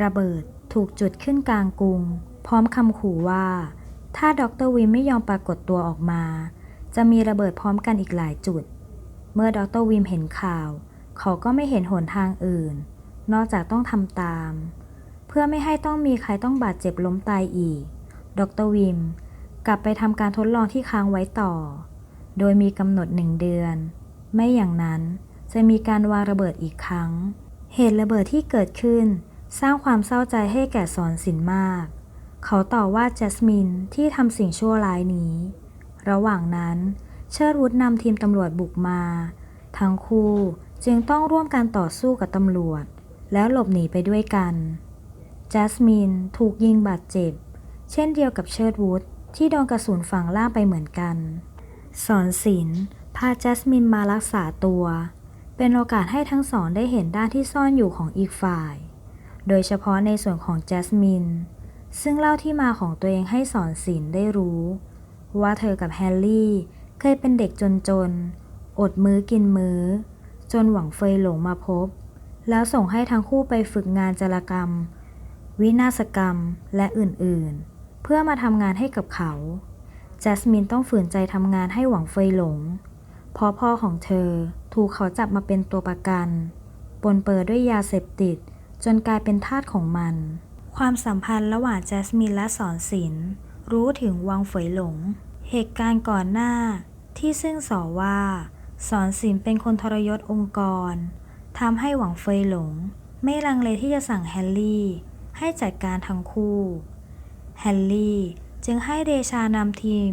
ระเบิดถูกจุดขึ้นกลางกรุงพร้อมคำขู่ว่าถ้าดร.วิมไม่ยอมปรากฏตัวออกมาจะมีระเบิดพร้อมกันอีกหลายจุดเมื่อดร.วิมเห็นข่าวเขาก็ไม่เห็นหนทางอื่นนอกจากต้องทำตามเพื่อไม่ให้ต้องมีใครต้องบาดเจ็บล้มตายอีกดร.วิมกลับไปทำการทดลองที่ค้างไว้ต่อโดยมีกำหนด1 เดือนไม่อย่างนั้นจะมีการวางระเบิดอีกครั้งเหตุระเบิดที่เกิดขึ้นสร้างความเศร้าใจให้แก่สอนศิลป์มากเขาต่อว่าแจสมินที่ทำสิ่งชั่วร้ายนี้ระหว่างนั้นเชิร์ดวูดนำทีมตำรวจบุกมาทั้งคู่จึงต้องร่วมกันต่อสู้กับตำรวจแล้วหลบหนีไปด้วยกันแจสมินถูกยิงบาดเจ็บเช่นเดียวกับเชิร์ดวูดที่โดนกระสุนฝังล่างไปเหมือนกันสอนศิลป์พาแจสมินมารักษาตัวเป็นโอกาสให้ทั้งสองได้เห็นด้านที่ซ่อนอยู่ของอีกฝ่ายโดยเฉพาะในส่วนของแจสมินซึ่งเล่าที่มาของตัวเองให้สอนศิลป์ได้รู้ว่าเธอกับแฮร์รี่เคยเป็นเด็กจนอดมื้อกินมื้อจนหวังเฟยหลงมาพบแล้วส่งให้ทั้งคู่ไปฝึกงานจารกรรมวินาศกรรมและอื่นๆเพื่อมาทำงานให้กับเขาแจสมินต้องฝืนใจทำงานให้หวังเฟยหลงเพราะพ่อของเธอถูกเขาจับมาเป็นตัวประกันปนเปื้อนด้วยยาเสพติดจนกลายเป็นทาสของมันความสัมพันธ์ระหว่างแจสมินและสอนศิลป์รู้ถึงวังเฟยหลงเหตุการณ์ก่อนหน้าที่ซึ่งสอว่าสอนศิลป์เป็นคนทรยศองค์กรทำให้หวังเฟยหลงไม่ลังเลที่จะสั่งแฮร์รี่ให้จัดการทั้งคู่แฮร์รี่จึงให้เดชานำทีม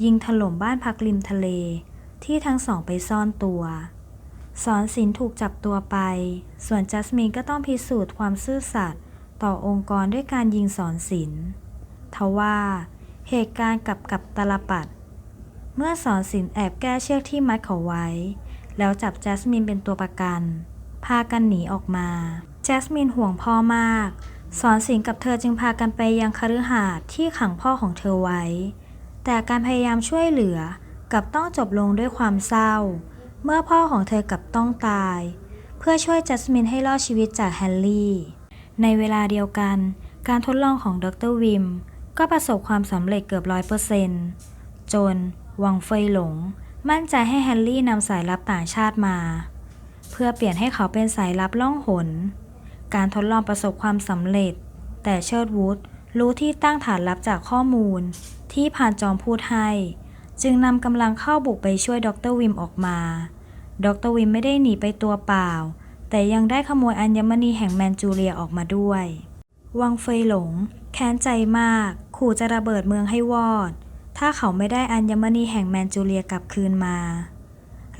ยิงถล่มบ้านพักริมทะเลที่ทั้งสองไปซ่อนตัวสอนศิลป์ถูกจับตัวไปส่วนจัสมินก็ต้องพิสูจน์ความซื่อสัตย์ต่อองค์กรด้วยการยิงสอนศิลป์ทว่าเหตุการณ์กับตาลปัดเมื่อสอนศิลป์แอบแก้เชือกที่มัดเขาไว้แล้วจับจัสมินเป็นตัวประกันพากันหนีออกมาจัสมินห่วงพ่อมากสอนศิลป์กับเธอจึงพากันไปยังคฤหาสน์ที่ขังพ่อของเธอไว้แต่การพยายามช่วยเหลือกลับต้องจบลงด้วยความเศร้าเมื่อพ่อของเธอกลับต้องตายเพื่อช่วยจัสมินให้รอดชีวิตจากแฮร์รี่ในเวลาเดียวกันการทดลองของดร.วิมก็ประสบความสำเร็จเกือบ 100% จนวังเฟยหลงมั่นใจให้แฮร์รี่นำสายลับต่างชาติมาเพื่อเปลี่ยนให้เขาเป็นสายลับล่องหนการทดลองประสบความสำเร็จแต่เชิร์ดวูดรู้ที่ตั้งฐานลับจากข้อมูลที่พานจอมพูดให้จึงนำกำลังเข้าบุกไปช่วยดร.วิมออกมาดร.วิมไม่ได้หนีไปตัวเปล่าแต่ยังได้ขโมยอัญมณีแห่งแมนจูเรียออกมาด้วยวังเฟยหลงแค้นใจมากขู่จะระเบิดเมืองให้วอดถ้าเขาไม่ได้อัญมณีแห่งแมนจูเรียกลับคืนมา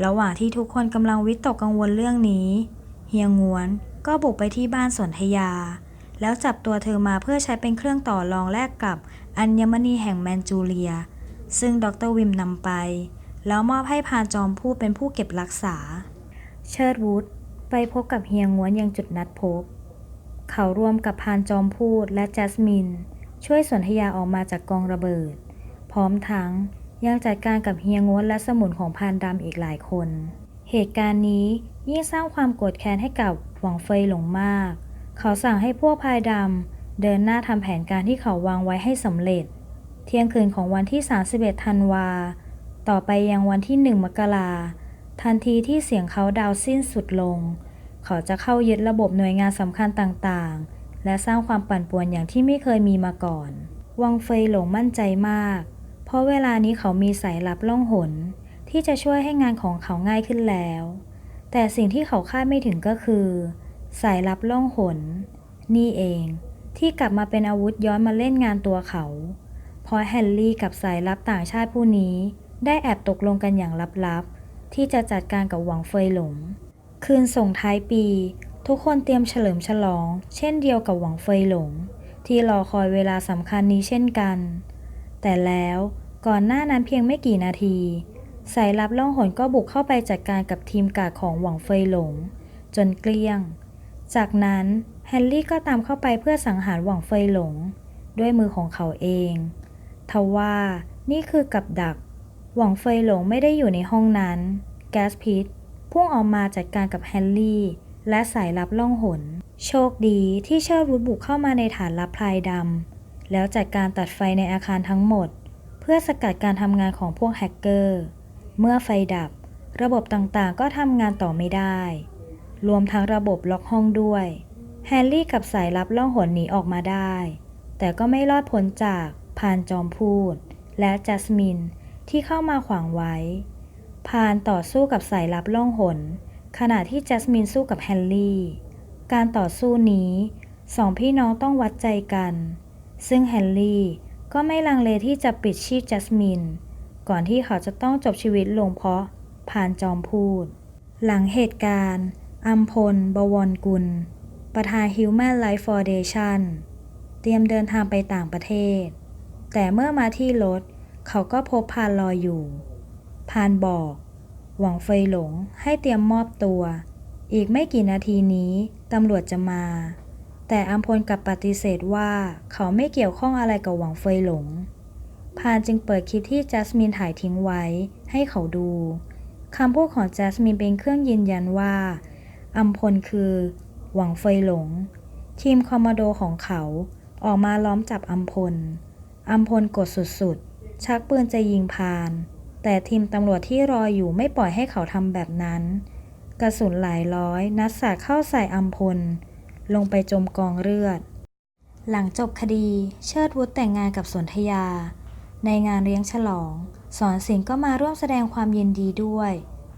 ระหว่างที่ทุกคนกำลังวิตกกังวลเรื่องนี้เฮียงวนก็บุกไปที่บ้านสนธยาแล้วจับตัวเธอมาเพื่อใช้เป็นเครื่องต่อรองแลกกับอัญมณีแห่งแมนจูเรียซึ่งดร.วิมนำไปแล้วมอบให้พานจอมพูดเป็นผู้เก็บรักษาเชิร์ดวูดไปพบกับเฮียงวนยังจุดนัดพบเขาร่วมกับพานจอมพูดและจัสมินช่วยสนธยาออกมาจากกองระเบิดพร้อมทั้งยังจัดการกับเฮียงวนและสมุนของพานดำอีกหลายคนเหตุการณ์นี้ยิ่งสร้างความโกรธแค้นให้กับหวังเฟยหลงมากเขาสั่งให้พวกพายดำเดินหน้าทำแผนการที่เขาวางไว้ให้สำเร็จเที่ยงคืนของวันที่31ธันวาต่อไปยังวันที่1มกราทันทีที่เสียงเขาดาวสิ้นสุดลงเขาจะเข้ายึดระบบหน่วยงานสำคัญต่างๆและสร้างความปั่นป่วนอย่างที่ไม่เคยมีมาก่อนวังเฟยหลงมั่นใจมากเพราะเวลานี้เขามีสายลับล่องหนที่จะช่วยให้งานของเขาง่ายขึ้นแล้วแต่สิ่งที่เขาคาดไม่ถึงก็คือสายลับล่องหนนี่เองที่กลับมาเป็นอาวุธย้อนมาเล่นงานตัวเขาเพราะแฮร์รี่กับสายลับต่างชาติผู้นี้ได้แอบตกลงกันอย่างลับๆที่จะจัดการกับหวังเฟยหลงคืนส่งท้ายปีทุกคนเตรียมเฉลิมฉลองเช่นเดียวกับหวังเฟยหลงที่รอคอยเวลาสำคัญนี้เช่นกันแต่แล้วก่อนหน้านั้นเพียงไม่กี่นาทีสายลับล่องหนก็บุกเข้าไปจัดการกับทีมกาดของหวังเฟยหลงจนเกลี้ยงจากนั้นแฮร์รี่ก็ตามเข้าไปเพื่อสังหารหวังเฟยหลงด้วยมือของเขาเองทว่านี่คือกับดักหวังเฟยหลงไม่ได้อยู่ในห้องนั้น แก๊สพิษพุ่งออกมาจัดการกับแฮร์รี่และสายลับล่องหน โชคดีที่เชิดวุฒบุกเข้ามาในฐานลับพลายดำแล้วจัดการตัดไฟในอาคารทั้งหมดเพื่อสกัดการทำงานของพวกแฮกเกอร์เมื่อไฟดับระบบต่างๆก็ทำงานต่อไม่ได้รวมทั้งระบบล็อกห้องด้วยแฮร์รี่กับสายลับล่องหนหนีออกมาได้แต่ก็ไม่รอดพ้นจากพานจอมพูดและจัสมินที่เข้ามาขวางไว้พานต่อสู้กับสายลับล่องหนขณะที่จัสมินสู้กับแฮร์รี่การต่อสู้นี้สองพี่น้องต้องวัดใจกันซึ่งแฮร์รี่ก็ไม่ลังเลที่จะปิดชีพจัสมินก่อนที่เขาจะต้องจบชีวิตลงเพราะพานจอมพูดหลังเหตุการณ์อัมพล บวรกุลประธาน Human Life Foundation เตรียมเดินทางไปต่างประเทศแต่เมื่อมาที่รถเขาก็พบพานรออยู่พานบอกหวังเฟยหลงให้เตรียมมอบตัวอีกไม่กี่นาทีนี้ตำรวจจะมาแต่อัมพลกลับปฏิเสธว่าเขาไม่เกี่ยวข้องอะไรกับหวังเฟยหลงพานจึงเปิดคลิปที่จัสมินถ่ายทิ้งไว้ให้เขาดูคำพูดของจัสมินเป็นเครื่องยืนยันว่าอัมพลคือหวังเฟยหลงทีมคอมมานโดของเขาออกมาล้อมจับอัมพลกดสุดๆชักปืนจะยิงพานแต่ทีมตำรวจที่รออยู่ไม่ปล่อยให้เขาทำแบบนั้นกระสุนหลายร้อยนัดสาดเข้าใส่อัมพลลงไปจมกองเลือดหลังจบคดีเชิดวุฒแต่งงานกับสนธยาในงานเลี้ยงฉลองสอนศิลป์ก็มาร่วมแสดงความยินดีด้วย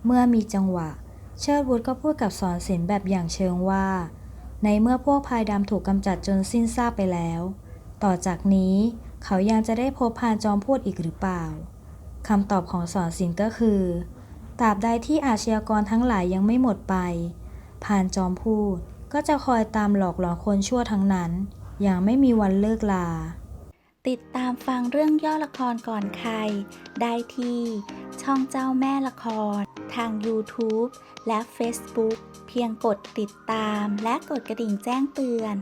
เมื่อมีจังหวะเชิดวุฒก็พูดกับสอนศิลป์แบบอย่างเชิงว่าในเมื่อพวกพายดำถูกกำจัดจนสิ้นซากไปแล้วต่อจากนี้เขายังจะได้พบพานจอมพูดอีกหรือเปล่าคำตอบของสอนศิลป์ก็คือตราบใดที่อาชญากรทั้งหลายยังไม่หมดไปพานจอมพูดก็จะคอยตามหลอกหลอนคนชั่วทั้งนั้นอย่างไม่มีวันเลิกลาติดตามฟังเรื่องย่อละครก่อนใครได้ที่ช่องเจ้าแม่ละครทาง YouTube และ Facebook เพียงกดติดตามและกดกระดิ่งแจ้งเตือน